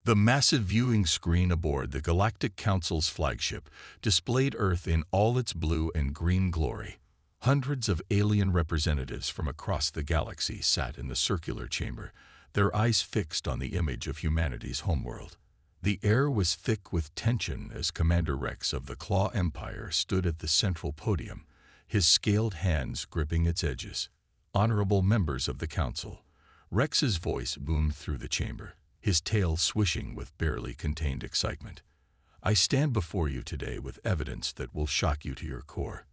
The massive viewing screen aboard the Galactic Council's flagship displayed Earth in all its blue and green glory. Hundreds of alien representatives from across the galaxy sat in the circular chamber, their eyes fixed on the image of humanity's homeworld. The air was thick with tension as Commander Rex of the Claw Empire stood at the central podium, his scaled hands gripping its edges. Honorable members of the Council. Rex's voice boomed through the chamber, his tail swishing with barely contained excitement. I stand before you today with evidence that will shock you to your core.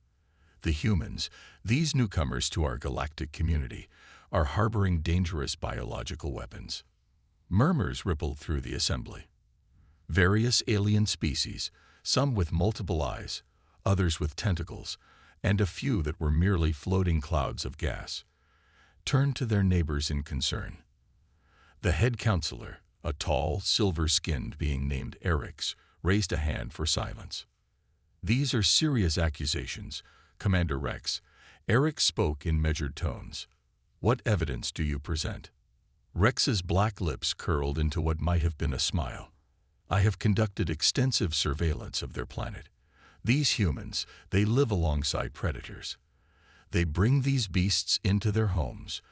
The humans, these newcomers to our galactic community, are harboring dangerous biological weapons. Murmurs rippled through the assembly. Various alien species, some with multiple eyes, others with tentacles, and a few that were merely floating clouds of gas, turned to their neighbors in concern. The head counselor, a tall, silver-skinned being named Orcs, raised a hand for silence. These are serious accusations, Commander Rex. Orcs spoke in measured tones. What evidence do you present? Rex's black lips curled into what might have been a smile. I have conducted extensive surveillance of their planet. These humans, they live alongside predators. They bring these beasts into their homes,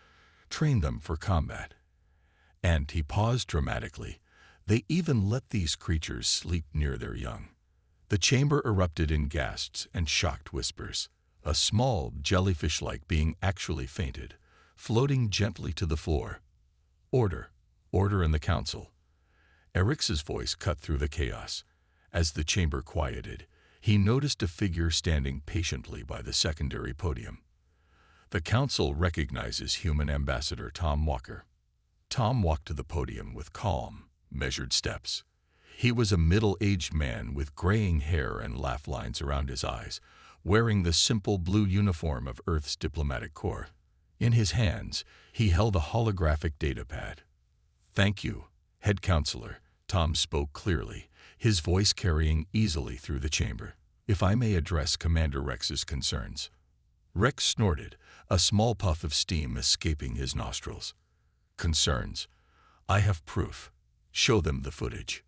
train them for combat. And he paused dramatically. They even let these creatures sleep near their young. The chamber erupted in gasps and shocked whispers. A small, jellyfish-like being actually fainted, floating gently to the floor. Order. Order in the council. Eric's voice cut through the chaos. As the chamber quieted, he noticed a figure standing patiently by the secondary podium. The council recognizes human ambassador Tom Walker. Tom walked to the podium with calm, measured steps. He was a middle-aged man with graying hair and laugh lines around his eyes, wearing the simple blue uniform of Earth's diplomatic corps. In his hands, he held a holographic datapad. Thank you, head counselor, Tom spoke clearly, his voice carrying easily through the chamber. If I may address Commander Rex's concerns. Rex snorted, a small puff of steam escaping his nostrils. Concerns. I have proof. Show them the footage.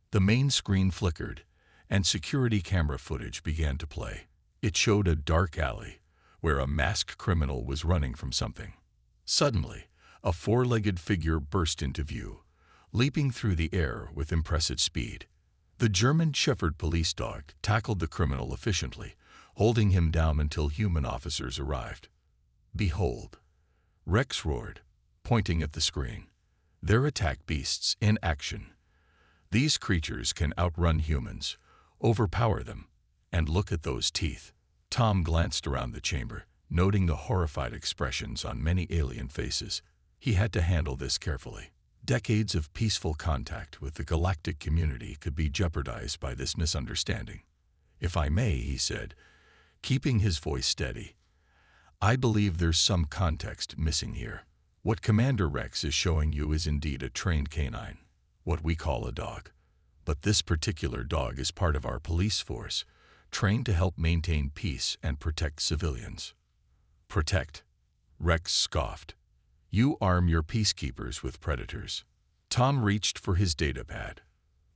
The main screen flickered, and security camera footage began to play. It showed a dark alley, where a masked criminal was running from something. Suddenly, a four-legged figure burst into view, leaping through the air with impressive speed. The German Shepherd police dog tackled the criminal efficiently, holding him down until human officers arrived. Behold, Rex roared, pointing at the screen. They're attack beasts in action. These creatures can outrun humans, overpower them, and look at those teeth. Tom glanced around the chamber, noting the horrified expressions on many alien faces. He had to handle this carefully. Decades of peaceful contact with the galactic community could be jeopardized by this misunderstanding. If I may, he said, keeping his voice steady, I believe there's some context missing here. What Commander Rex is showing you is indeed a trained canine, what we call a dog. But this particular dog is part of our police force, trained to help maintain peace and protect civilians. Protect, Rex scoffed. You arm your peacekeepers with predators. Tom reached for his datapad.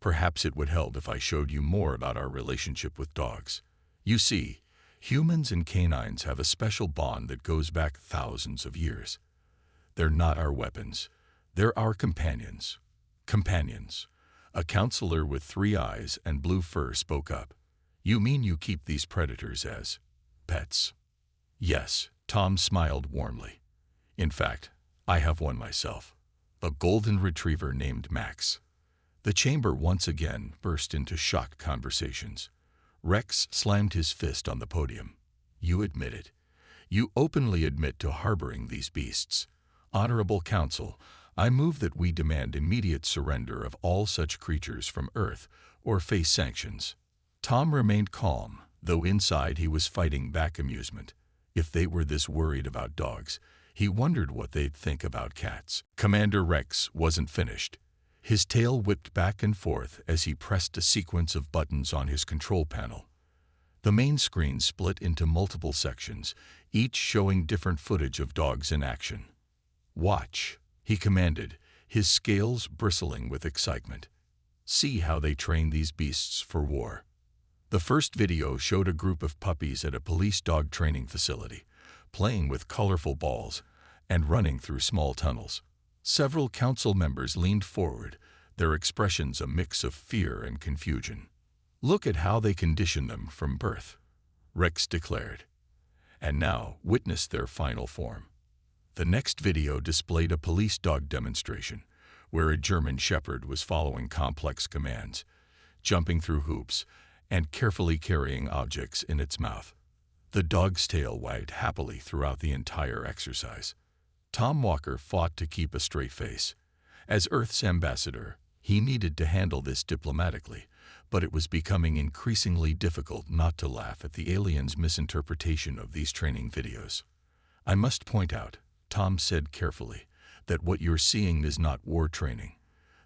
Perhaps it would help if I showed you more about our relationship with dogs. You see, humans and canines have a special bond that goes back thousands of years. They're not our weapons. They're our companions. Companions. A counselor with 3 eyes and blue fur spoke up. You mean you keep these predators as pets? Yes, Tom smiled warmly. In fact, I have one myself, a golden retriever named Max. The chamber once again burst into shocked conversations. Rex slammed his fist on the podium. You admit it. You openly admit to harboring these beasts. Honorable Council, I move that we demand immediate surrender of all such creatures from Earth or face sanctions. Tom remained calm, though inside he was fighting back amusement. If they were this worried about dogs, he wondered what they'd think about cats. Commander Rex wasn't finished. His tail whipped back and forth as he pressed a sequence of buttons on his control panel. The main screen split into multiple sections, each showing different footage of dogs in action. Watch, he commanded, his scales bristling with excitement. See how they train these beasts for war. The first video showed a group of puppies at a police dog training facility, playing with colorful balls and running through small tunnels. Several council members leaned forward, their expressions a mix of fear and confusion. "Look at how they condition them from birth," Rex declared. "And now witness their final form." The next video displayed a police dog demonstration, where a German Shepherd was following complex commands, jumping through hoops, and carefully carrying objects in its mouth. The dog's tail wagged happily throughout the entire exercise. Tom Walker fought to keep a straight face. As Earth's ambassador, he needed to handle this diplomatically, but it was becoming increasingly difficult not to laugh at the aliens' misinterpretation of these training videos. "I must point out," Tom said carefully, "that what you're seeing is not war training.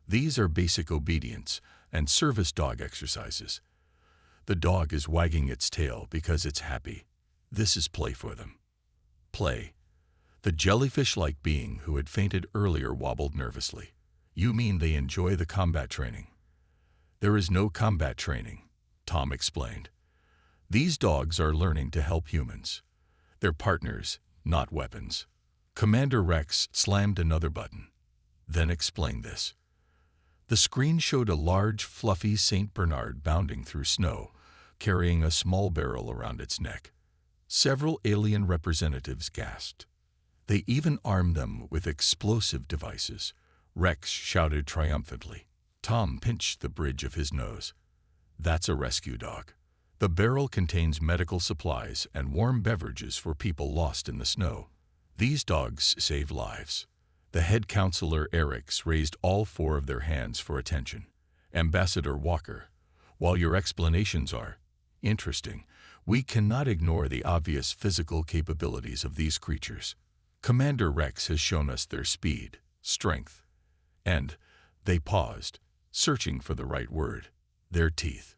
These are basic obedience and service dog exercises. The dog is wagging its tail because it's happy. This is play for them." Play. The jellyfish-like being who had fainted earlier wobbled nervously. "You mean they enjoy the combat training?" "There is no combat training," Tom explained. "These dogs are learning to help humans. They're partners, not weapons." Commander Rex slammed another button, then explained this. The screen showed a large, fluffy St. Bernard bounding through snow, carrying a small barrel around its neck. Several alien representatives gasped. They even armed them with explosive devices. Rex shouted triumphantly. Tom pinched the bridge of his nose. "That's a rescue dog. The barrel contains medical supplies and warm beverages for people lost in the snow. These dogs save lives." The head counselor Eric's raised all four of their hands for attention. "Ambassador Walker, while your explanations are interesting, we cannot ignore the obvious physical capabilities of these creatures. Commander Rex has shown us their speed, strength, and," they paused, searching for the right word, "their teeth."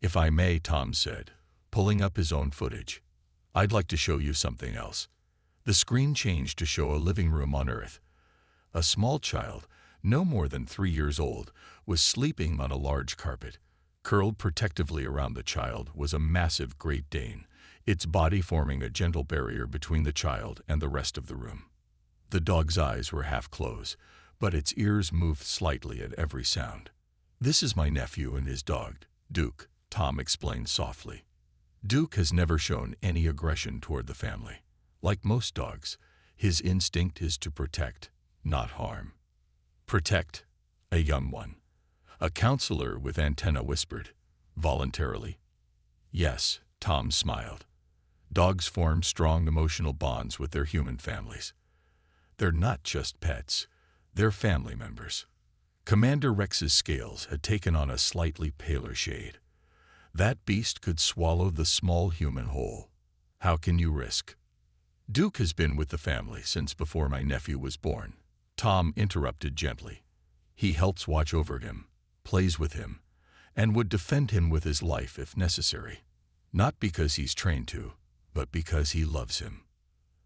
"If I may," Tom said, pulling up his own footage, "I'd like to show you something else." The screen changed to show a living room on Earth. A small child, no more than 3 years old, was sleeping on a large carpet. Curled protectively around the child was a massive Great Dane, its body forming a gentle barrier between the child and the rest of the room. The dog's eyes were half closed, but its ears moved slightly at every sound. "This is my nephew and his dog, Duke," Tom explained softly. "Duke has never shown any aggression toward the family. Like most dogs, his instinct is to protect, not harm." "Protect a young one," a counselor with antenna whispered, voluntarily. "Yes," Tom smiled. "Dogs form strong emotional bonds with their human families. They're not just pets, they're family members." Commander Rex's scales had taken on a slightly paler shade. That beast could swallow the small human whole. "How can you risk?" "Duke has been with the family since before my nephew was born," Tom interrupted gently. "He helps watch over him, plays with him, and would defend him with his life if necessary. Not because he's trained to, but because he loves him."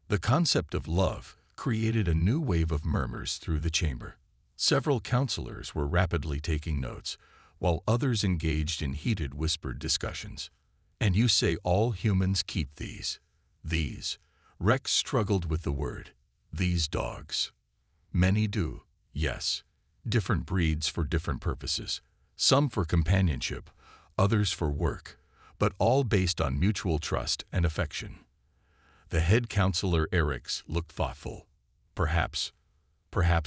The concept of love created a new wave of murmurs through the chamber. Several counselors were rapidly taking notes, while others engaged in heated whispered discussions. "And you say all humans keep these?" "These." Rex struggled with the word. "These dogs." "Many do, yes. Different breeds for different purposes. Some for companionship, others for work, but all based on mutual trust and affection." The head counselor Eric's looked thoughtful. Perhaps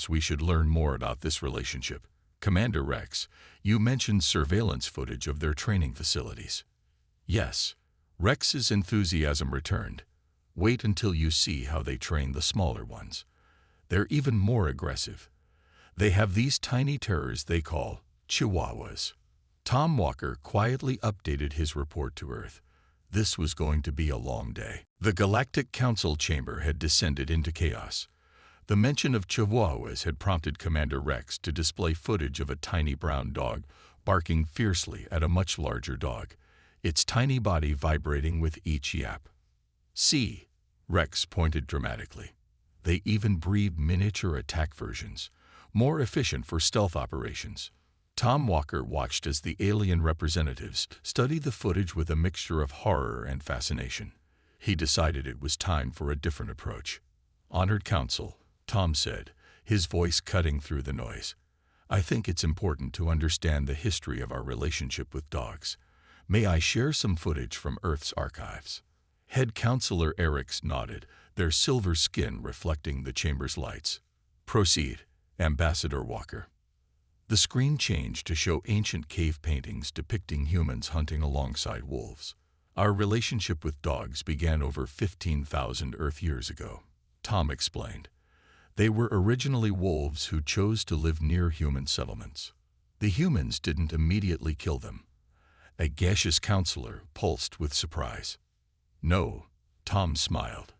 we should learn more about this relationship. Commander Rex, you mentioned surveillance footage of their training facilities." "Yes." Rex's enthusiasm returned. "Wait until you see how they train the smaller ones. They're even more aggressive. They have these tiny terrors they call chihuahuas." Tom Walker quietly updated his report to Earth. This was going to be a long day. The Galactic Council chamber had descended into chaos. The mention of chihuahuas had prompted Commander Rex to display footage of a tiny brown dog barking fiercely at a much larger dog, its tiny body vibrating with each yap. "See," Rex pointed dramatically. "They even breed miniature attack versions, more efficient for stealth operations. Tom Walker watched as the alien representatives studied the footage with a mixture of horror and fascination. He decided it was time for a different approach. "Honored Council," Tom said, his voice cutting through the noise. "I think it's important to understand the history of our relationship with dogs. May I share some footage from Earth's archives?" Head Counselor Orcs nodded, their silver skin reflecting the chamber's lights. "Proceed, Ambassador Walker." The screen changed to show ancient cave paintings depicting humans hunting alongside wolves. "Our relationship with dogs began over 15,000 Earth years ago," Tom explained. "They were originally wolves who chose to live near human settlements. The humans didn't immediately kill them." A gaseous counselor pulsed with surprise. "No," Tom smiled.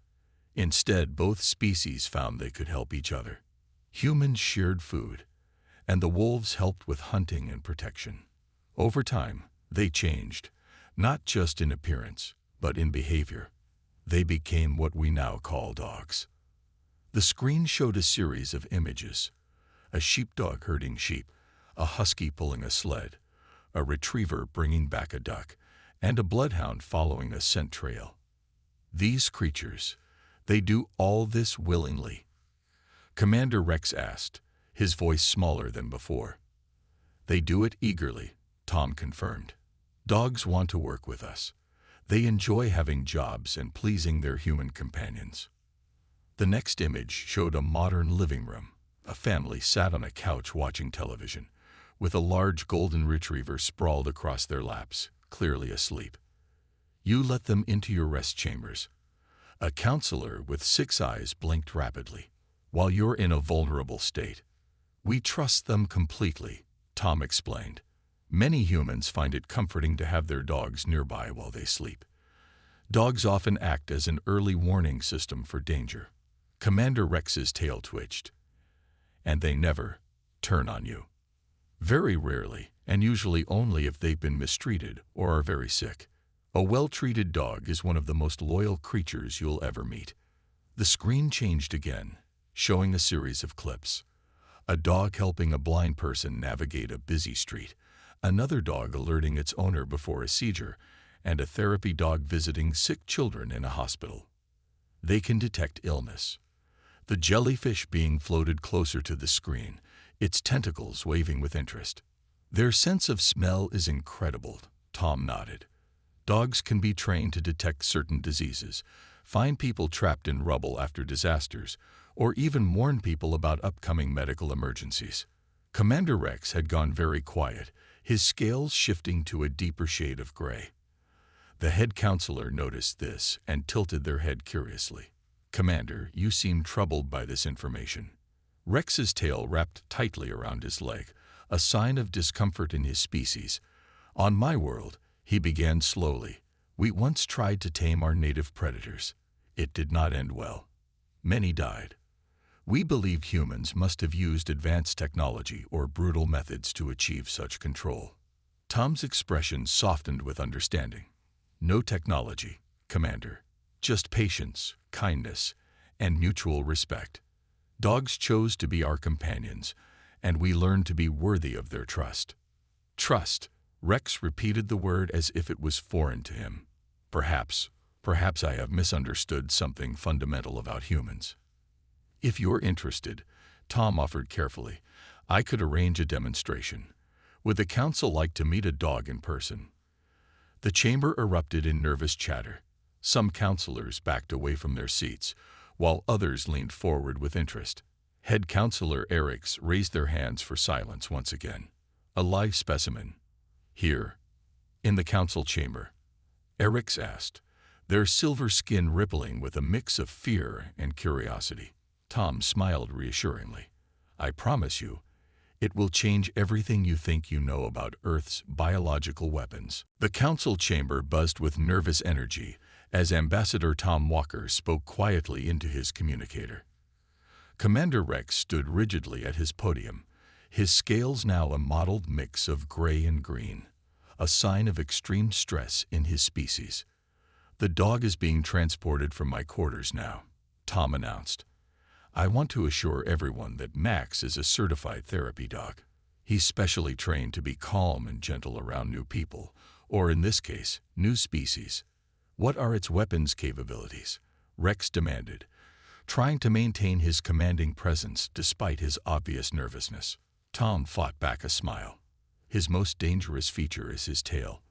"Instead, both species found they could help each other. Humans shared food, and the wolves helped with hunting and protection. Over time, they changed, not just in appearance, but in behavior. They became what we now call dogs." The screen showed a series of images: a sheepdog herding sheep, a husky pulling a sled, a retriever bringing back a duck, and a bloodhound following a scent trail. "These creatures, they do all this willingly?" Commander Rex asked, his voice smaller than before. "They do it eagerly," Tom confirmed. "Dogs want to work with us. They enjoy having jobs and pleasing their human companions." The next image showed a modern living room. A family sat on a couch watching television, with a large golden retriever sprawled across their laps, clearly asleep. "You let them into your rest chambers." A counselor with 6 eyes blinked rapidly. "While you're in a vulnerable state. We trust them completely," Tom explained. "Many humans find it comforting to have their dogs nearby while they sleep. Dogs often act as an early warning system for danger." Commander Rex's tail twitched. "And they never turn on you." "Very rarely, and usually only if they've been mistreated or are very sick. A well-treated dog is one of the most loyal creatures you'll ever meet." The screen changed again, showing a series of clips. A dog helping a blind person navigate a busy street, another dog alerting its owner before a seizure, and a therapy dog visiting sick children in a hospital. They can detect illness. The jellyfish being floated closer to the screen, its tentacles waving with interest. "Their sense of smell is incredible," Tom nodded. "Dogs can be trained to detect certain diseases, find people trapped in rubble after disasters, or even warn people about upcoming medical emergencies." Commander Rex had gone very quiet, his scales shifting to a deeper shade of gray. The head counselor noticed this and tilted their head curiously. "Commander, you seem troubled by this information." Rex's tail wrapped tightly around his leg, a sign of discomfort in his species. "On my world," he began slowly, "we once tried to tame our native predators. It did not end well. Many died. We believe humans must have used advanced technology or brutal methods to achieve such control." Tom's expression softened with understanding. "No technology, Commander. Just patience, kindness, and mutual respect. Dogs chose to be our companions, and we learned to be worthy of their trust." "Trust." Rex repeated the word as if it was foreign to him. Perhaps I have misunderstood something fundamental about humans." "If you're interested," Tom offered carefully, "I could arrange a demonstration. Would the council like to meet a dog in person?" The chamber erupted in nervous chatter. Some counselors backed away from their seats, while others leaned forward with interest. Head Counselor Orcs raised their hands for silence once again. "A live specimen. Here, in the council chamber?" Orcs asked, their silver skin rippling with a mix of fear and curiosity. Tom smiled reassuringly. "I promise you, it will change everything you think you know about Earth's biological weapons." The council chamber buzzed with nervous energy as Ambassador Tom Walker spoke quietly into his communicator. Commander Rex stood rigidly at his podium, his scales now a mottled mix of gray and green, a sign of extreme stress in his species. "The dog is being transported from my quarters now," Tom announced. I want to assure everyone that Max is a certified therapy dog. He's specially trained to be calm and gentle around new people, or in this case, new species. What are its weapons capabilities? Rex demanded, trying to maintain his commanding presence despite his obvious nervousness. Tom fought back a smile. His most dangerous feature is his tail.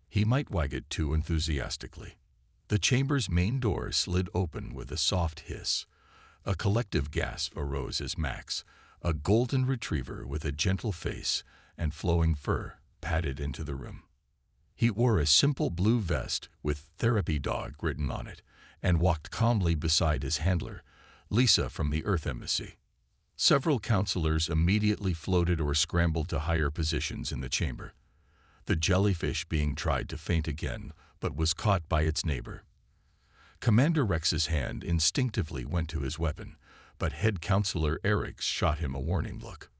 He might wag it too enthusiastically. The chamber's main door slid open with a soft hiss. A collective gasp arose as Max, a golden retriever with a gentle face and flowing fur, padded into the room. He wore a simple blue vest with "Therapy Dog" written on it and walked calmly beside his handler, Lisa from the Earth Embassy. Several counselors immediately floated or scrambled to higher positions in the chamber. The jellyfish being tried to faint again, but was caught by its neighbor. Commander Rex's hand instinctively went to his weapon, but head counselor Eric shot him a warning look.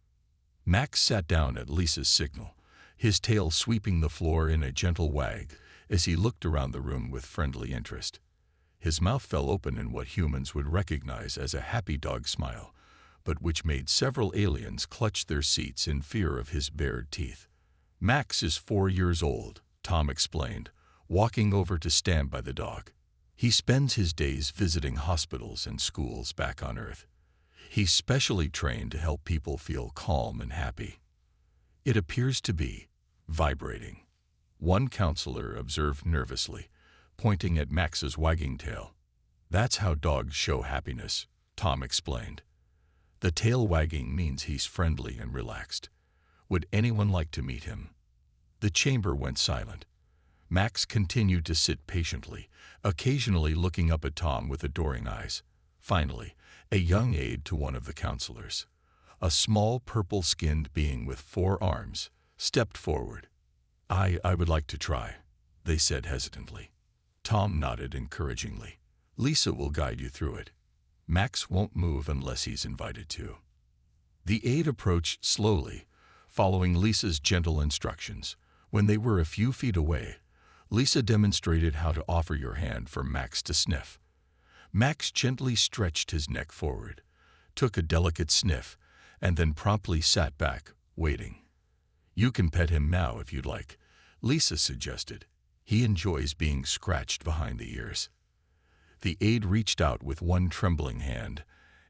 Max sat down at Lisa's signal, his tail sweeping the floor in a gentle wag as he looked around the room with friendly interest. His mouth fell open in what humans would recognize as a happy dog smile, but which made several aliens clutch their seats in fear of his bared teeth. Max is 4 years old, Tom explained, walking over to stand by the dog. He spends his days visiting hospitals and schools back on Earth. He's specially trained to help people feel calm and happy. It appears to be vibrating, one counselor observed nervously, pointing at Max's wagging tail. That's how dogs show happiness, Tom explained. The tail wagging means he's friendly and relaxed. Would anyone like to meet him? The chamber went silent. Max continued to sit patiently, occasionally looking up at Tom with adoring eyes. Finally, a young aide to one of the counselors, a small purple-skinned being with 4 arms, stepped forward. I would like to try," they said hesitantly. Tom nodded encouragingly. "Lisa will guide you through it. Max won't move unless he's invited to." The aide approached slowly, following Lisa's gentle instructions. When they were a few feet away, Lisa demonstrated how to offer your hand for Max to sniff. Max gently stretched his neck forward, took a delicate sniff, and then promptly sat back, waiting. "You can pet him now if you'd like," Lisa suggested. "He enjoys being scratched behind the ears." The aide reached out with one trembling hand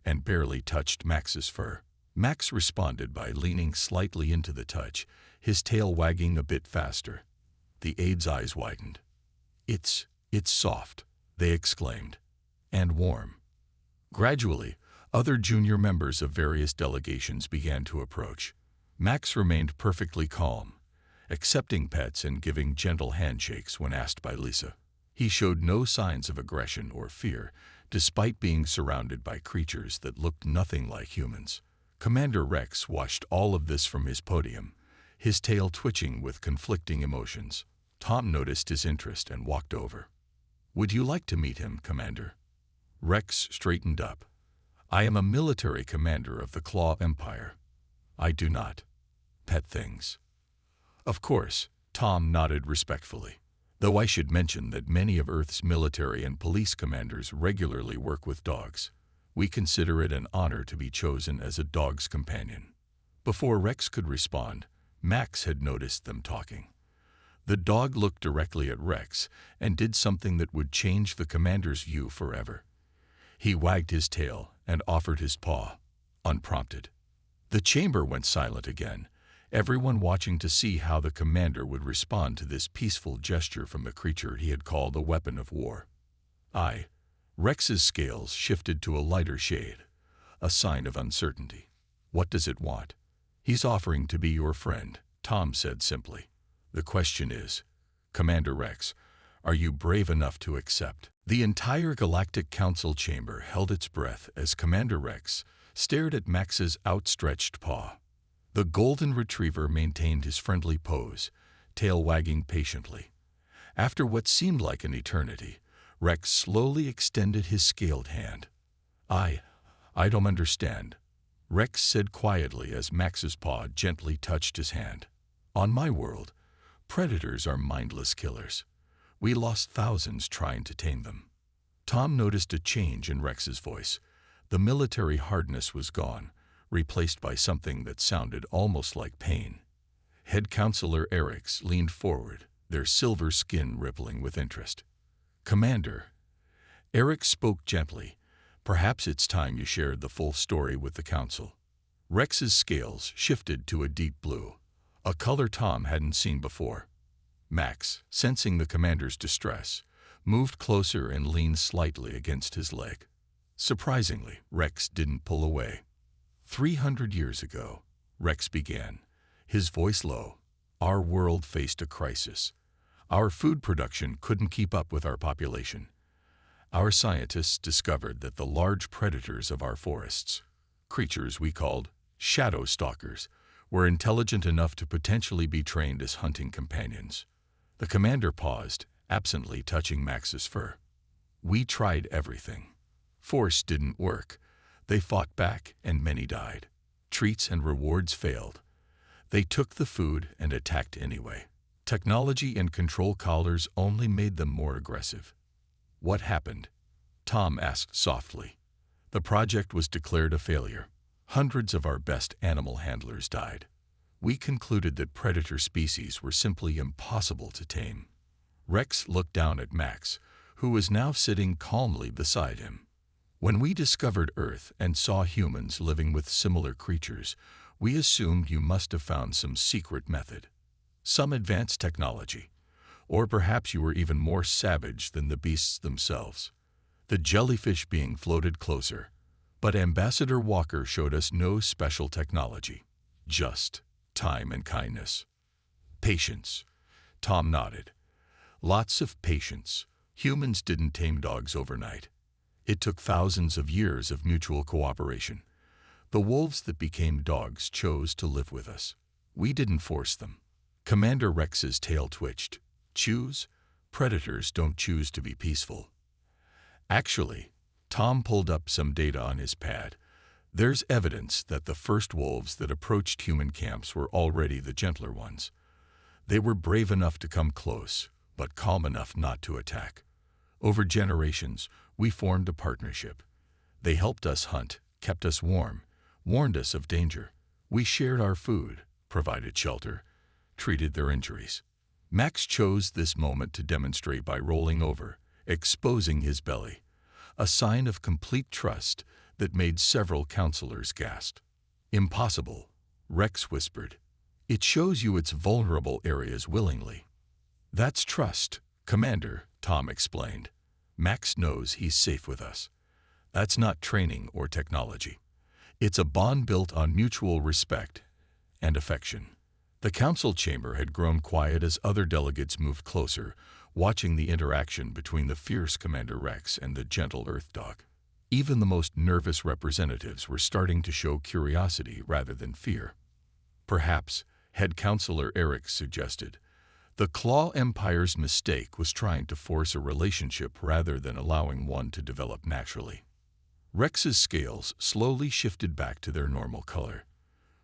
and barely touched Max's fur. Max responded by leaning slightly into the touch, his tail wagging a bit faster. The aide's eyes widened. It's soft," they exclaimed, "and warm." Gradually, other junior members of various delegations began to approach. Max remained perfectly calm, accepting pets and giving gentle handshakes when asked by Lisa. He showed no signs of aggression or fear, despite being surrounded by creatures that looked nothing like humans. Commander Rex watched all of this from his podium, his tail twitching with conflicting emotions. Tom noticed his interest and walked over. "Would you like to meet him, Commander?" Rex straightened up. "I am a military commander of the Claw Empire. I do not pet things." "Of course," Tom nodded respectfully. "Though I should mention that many of Earth's military and police commanders regularly work with dogs. We consider it an honor to be chosen as a dog's companion." Before Rex could respond, Max had noticed them talking. The dog looked directly at Rex and did something that would change the commander's view forever. He wagged his tail and offered his paw, unprompted. The chamber went silent again, everyone watching to see how the commander would respond to this peaceful gesture from the creature he had called a weapon of war. Rex's scales shifted to a lighter shade, a sign of uncertainty. "What does it want?" "He's offering to be your friend," Tom said simply. "The question is, Commander Rex, are you brave enough to accept?" The entire Galactic Council chamber held its breath as Commander Rex stared at Max's outstretched paw. The golden retriever maintained his friendly pose, tail wagging patiently. After what seemed like an eternity, Rex slowly extended his scaled hand. I don't understand," Rex said quietly as Max's paw gently touched his hand. "On my world, predators are mindless killers. We lost thousands trying to tame them." Tom noticed a change in Rex's voice. The military hardness was gone, replaced by something that sounded almost like pain. Head Counselor Eric's leaned forward, their silver skin rippling with interest. "Commander," Eric spoke gently, "perhaps it's time you shared the full story with the Council." Rex's scales shifted to a deep blue, a color Tom hadn't seen before. Max, sensing the commander's distress, moved closer and leaned slightly against his leg. Surprisingly, Rex didn't pull away. 300 years ago, Rex began, his voice low, our world faced a crisis. Our food production couldn't keep up with our population. Our scientists discovered that the large predators of our forests, creatures we called shadow stalkers, were intelligent enough to potentially be trained as hunting companions. The commander paused, absently touching Max's fur. "We tried everything. Force didn't work. They fought back, and many died. Treats and rewards failed. They took the food and attacked anyway. Technology and control collars only made them more aggressive." "What happened?" Tom asked softly. "The project was declared a failure. Hundreds of our best animal handlers died. We concluded that predator species were simply impossible to tame." Rex looked down at Max, who was now sitting calmly beside him. "When we discovered Earth and saw humans living with similar creatures, we assumed you must have found some secret method, some advanced technology, or perhaps you were even more savage than the beasts themselves." The jellyfish being floated closer, but Ambassador Walker showed us no special technology, just time and kindness. "Patience," Tom nodded. "Lots of patience. Humans didn't tame dogs overnight. It took thousands of years of mutual cooperation. The wolves that became dogs chose to live with us. We didn't force them." Commander Rex's tail twitched. "Choose? Predators don't choose to be peaceful." "Actually," Tom pulled up some data on his pad, "there's evidence that the first wolves that approached human camps were already the gentler ones. They were brave enough to come close, but calm enough not to attack. Over generations, we formed a partnership. They helped us hunt, kept us warm, warned us of danger. We shared our food, provided shelter, treated their injuries." Max chose this moment to demonstrate by rolling over, exposing his belly, a sign of complete trust that made several counselors gasp. "Impossible," Rex whispered. "It shows you its vulnerable areas willingly." "That's trust, Commander," Tom explained. "Max knows he's safe with us. That's not training or technology. It's a bond built on mutual respect and affection." The council chamber had grown quiet as other delegates moved closer, watching the interaction between the fierce Commander Rex and the gentle Earth Dog. Even the most nervous representatives were starting to show curiosity rather than fear. "Perhaps," Head Counselor Eric suggested, "the Claw Empire's mistake was trying to force a relationship rather than allowing one to develop naturally." Rex's scales slowly shifted back to their normal color.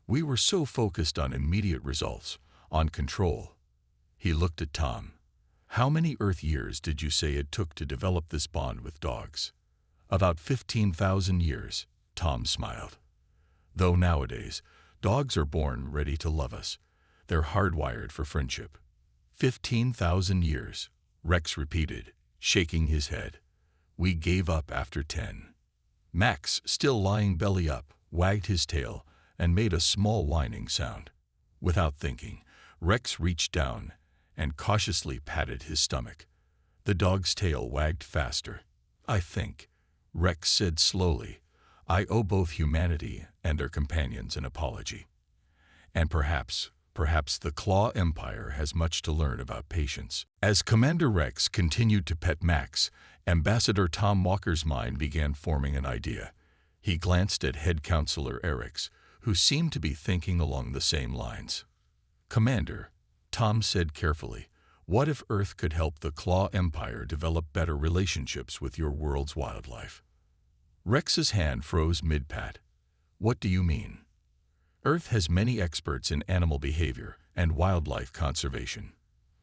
"We were so focused on immediate results, on control." He looked at Tom. "How many Earth years did you say it took to develop this bond with dogs?" "About 15,000 years, Tom smiled. "Though nowadays, dogs are born ready to love us. They're hardwired for friendship." 15,000 years, Rex repeated, shaking his head. "We gave up after 10. Max, still lying belly up, wagged his tail and made a small whining sound. Without thinking, Rex reached down and cautiously patted his stomach. The dog's tail wagged faster. "I think," Rex said slowly, "I owe both humanity and their companions an apology. And perhaps the Claw Empire has much to learn about patience." As Commander Rex continued to pet Max, Ambassador Tom Walker's mind began forming an idea. He glanced at Head Counselor Eric's, who seemed to be thinking along the same lines. "Commander," Tom said carefully, "what if Earth could help the Claw Empire develop better relationships with your world's wildlife?" Rex's hand froze mid-pat. "What do you mean?" "Earth has many experts in animal behavior and wildlife conservation.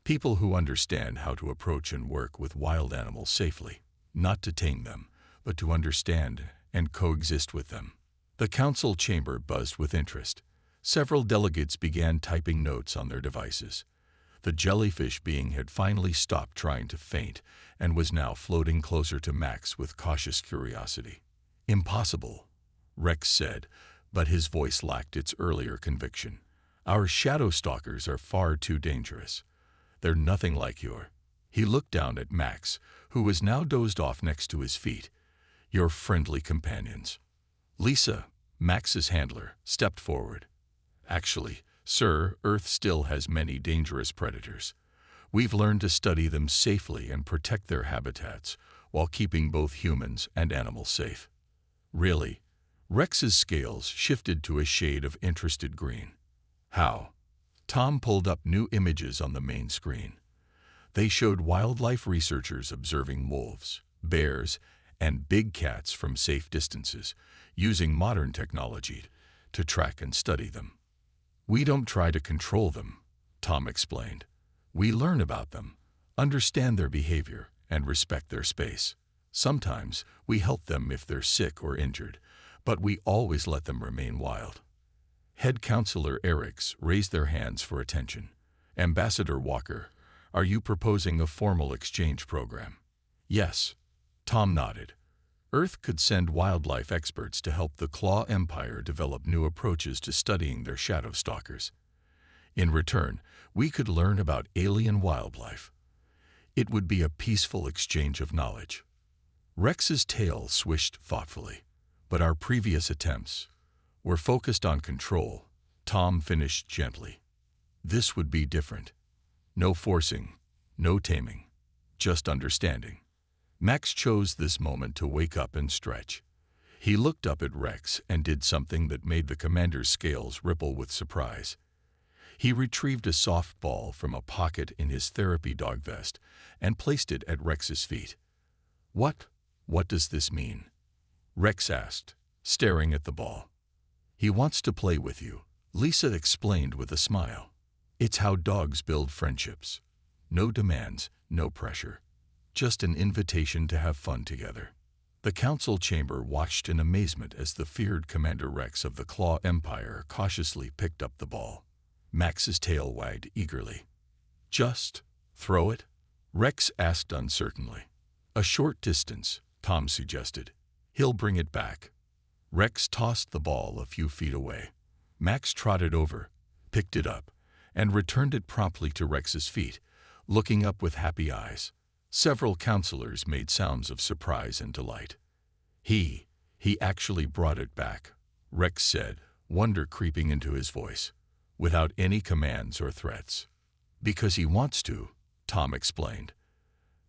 People who understand how to approach and work with wild animals safely, not to tame them, but to understand and coexist with them. The council chamber buzzed with interest. Several delegates began typing notes on their devices. The jellyfish being had finally stopped trying to faint and was now floating closer to Max with cautious curiosity. "Impossible," Rex said, but his voice lacked its earlier conviction. "Our shadow stalkers are far too dangerous. They're nothing like your—" He looked down at Max, who was now dozed off next to his feet. "Your friendly companions." Lisa, Max's handler, stepped forward. "Actually, sir, Earth still has many dangerous predators. We've learned to study them safely and protect their habitats while keeping both humans and animals safe." "Really?" Rex's scales shifted to a shade of interested green. "How?" Tom pulled up new images on the main screen. They showed wildlife researchers observing wolves, bears, and big cats from safe distances, using modern technology to track and study them. "We don't try to control them," Tom explained. "We learn about them, understand their behavior, and respect their space. Sometimes we help them if they're sick or injured, but we always let them remain wild." Head Counselor Eriks raised their hands for attention. "Ambassador Walker, are you proposing a formal exchange program?" "Yes." Tom nodded. Earth could send wildlife experts to help the Claw Empire develop new approaches to studying their shadow stalkers. In return, we could learn about alien wildlife. It would be a peaceful exchange of knowledge. Rex's tail swished thoughtfully. "But our previous attempts were focused on control," Tom finished gently. "This would be different. No forcing, no taming, just understanding." Max chose this moment to wake up and stretch. He looked up at Rex and did something that made the commander's scales ripple with surprise. He retrieved a soft ball from a pocket in his therapy dog vest and placed it at Rex's feet. What does this mean?" Rex asked, staring at the ball. "He wants to play with you," Lisa explained with a smile. "It's how dogs build friendships. No demands, no pressure. Just an invitation to have fun together." The council chamber watched in amazement as the feared Commander Rex of the Claw Empire cautiously picked up the ball. Max's tail wagged eagerly. "Just throw it?" Rex asked uncertainly. "A short distance," Tom suggested. "He'll bring it back." Rex tossed the ball a few feet away. Max trotted over, picked it up, and returned it promptly to Rex's feet, looking up with happy eyes. Several counselors made sounds of surprise and delight. He actually brought it back," Rex said, wonder creeping into his voice, "without any commands or threats." "Because he wants to," Tom explained.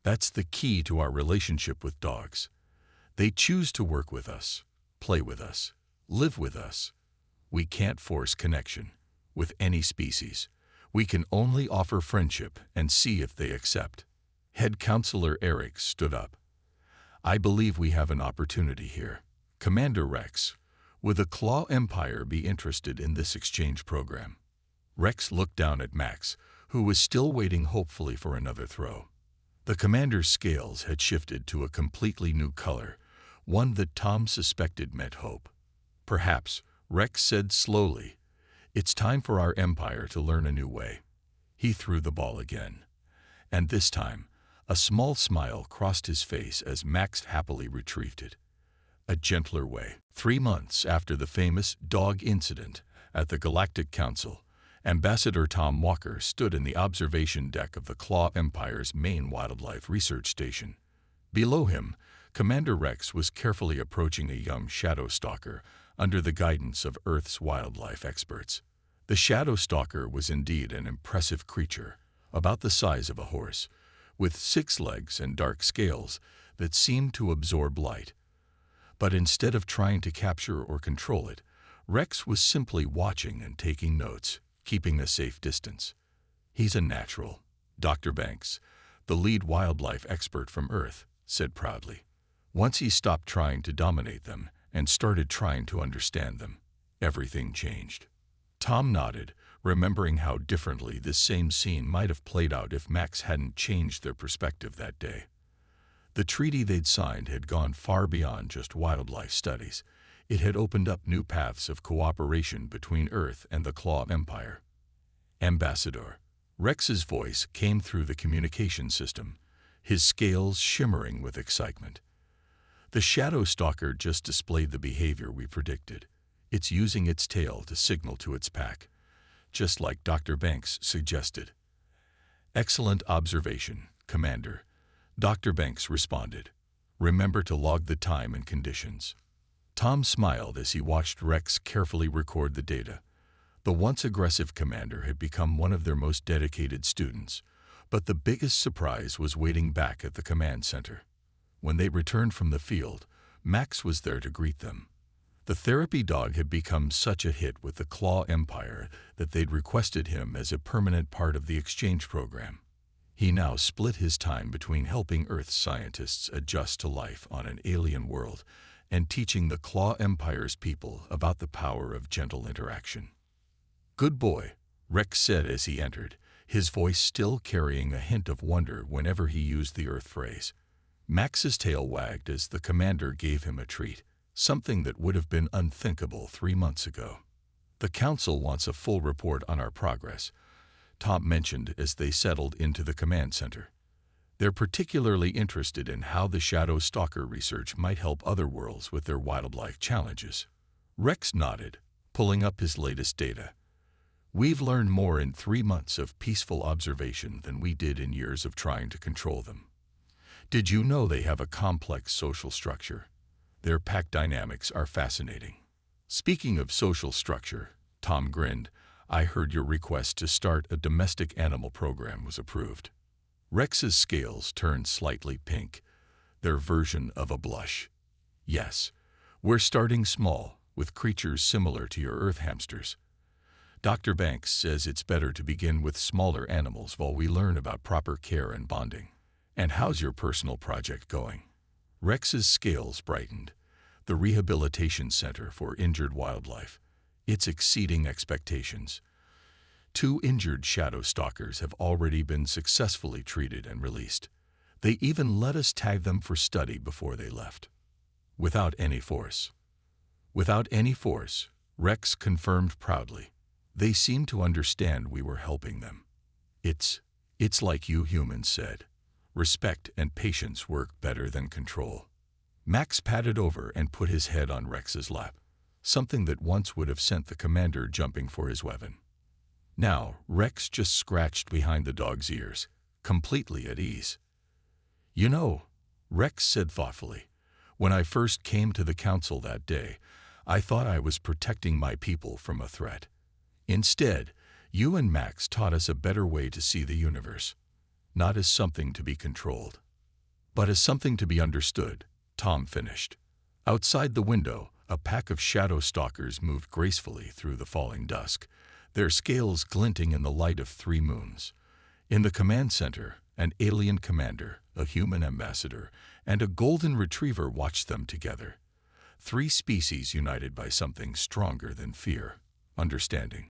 "That's the key to our relationship with dogs. They choose to work with us, play with us, live with us. We can't force connection with any species. We can only offer friendship and see if they accept." Head Counselor Eriks stood up. "I believe we have an opportunity here. Commander Rex, would the Claw Empire be interested in this exchange program?" Rex looked down at Max, who was still waiting hopefully for another throw. The commander's scales had shifted to a completely new color, one that Tom suspected meant hope. "Perhaps," Rex said slowly. "It's time for our empire to learn a new way." He threw the ball again. And this time, a small smile crossed his face as Max happily retrieved it. A gentler way. 3 months after the famous dog incident at the Galactic Council, Ambassador Tom Walker stood in the observation deck of the Claw Empire's main wildlife research station. Below him, Commander Rex was carefully approaching a young shadow stalker under the guidance of Earth's wildlife experts. The shadow stalker was indeed an impressive creature, about the size of a horse, with 6 legs and dark scales that seemed to absorb light. But instead of trying to capture or control it, Rex was simply watching and taking notes, keeping a safe distance. "He's a natural," Dr. Banks, the lead wildlife expert from Earth, said proudly. "Once he stopped trying to dominate them and started trying to understand them, everything changed." Tom nodded, remembering how differently this same scene might have played out if Max hadn't changed their perspective that day. The treaty they'd signed had gone far beyond just wildlife studies. It had opened up new paths of cooperation between Earth and the Claw Empire. Ambassador. Rex's voice came through the communication system, his scales shimmering with excitement. The Shadow Stalker just displayed the behavior we predicted. It's using its tail to signal to its pack, just like Dr. Banks suggested. Excellent observation, Commander. Dr. Banks responded. Remember to log the time and conditions. Tom smiled as he watched Rex carefully record the data. The once aggressive commander had become one of their most dedicated students, but the biggest surprise was waiting back at the command center. When they returned from the field, Max was there to greet them. The therapy dog had become such a hit with the Claw Empire that they'd requested him as a permanent part of the exchange program. He now split his time between helping Earth's scientists adjust to life on an alien world and teaching the Claw Empire's people about the power of gentle interaction. Good boy, Rex said as he entered, his voice still carrying a hint of wonder whenever he used the Earth phrase. Max's tail wagged as the commander gave him a treat, something that would have been unthinkable 3 months ago. The Council wants a full report on our progress, Tom mentioned as they settled into the command center. They're particularly interested in how the Shadow Stalker research might help other worlds with their wildlife challenges. Rex nodded, pulling up his latest data. We've learned more in 3 months of peaceful observation than we did in years of trying to control them. Did you know they have a complex social structure? Their pack dynamics are fascinating. Speaking of social structure, Tom grinned, I heard your request to start a domestic animal program was approved. Rex's scales turned slightly pink, their version of a blush. Yes, we're starting small, with creatures similar to your Earth hamsters. Dr. Banks says it's better to begin with smaller animals while we learn about proper care and bonding. And how's your personal project going? Rex's scales brightened. The Rehabilitation Center for Injured Wildlife. It's exceeding expectations. 2 injured shadow stalkers have already been successfully treated and released. They even let us tag them for study before they left. Without any force. Without any force, Rex confirmed proudly. They seemed to understand we were helping them. It's like you humans said. Respect and patience work better than control. Max patted over and put his head on Rex's lap, something that once would have sent the commander jumping for his weapon. Now, Rex just scratched behind the dog's ears, completely at ease. You know, Rex said thoughtfully, when I first came to the council that day, I thought I was protecting my people from a threat. Instead, you and Max taught us a better way to see the universe. Not as something to be controlled, but as something to be understood, Tom finished. Outside the window, a pack of shadow stalkers moved gracefully through the falling dusk, their scales glinting in the light of 3 moons. In the command center, an alien commander, a human ambassador, and a golden retriever watched them together. 3 species united by something stronger than fear, understanding.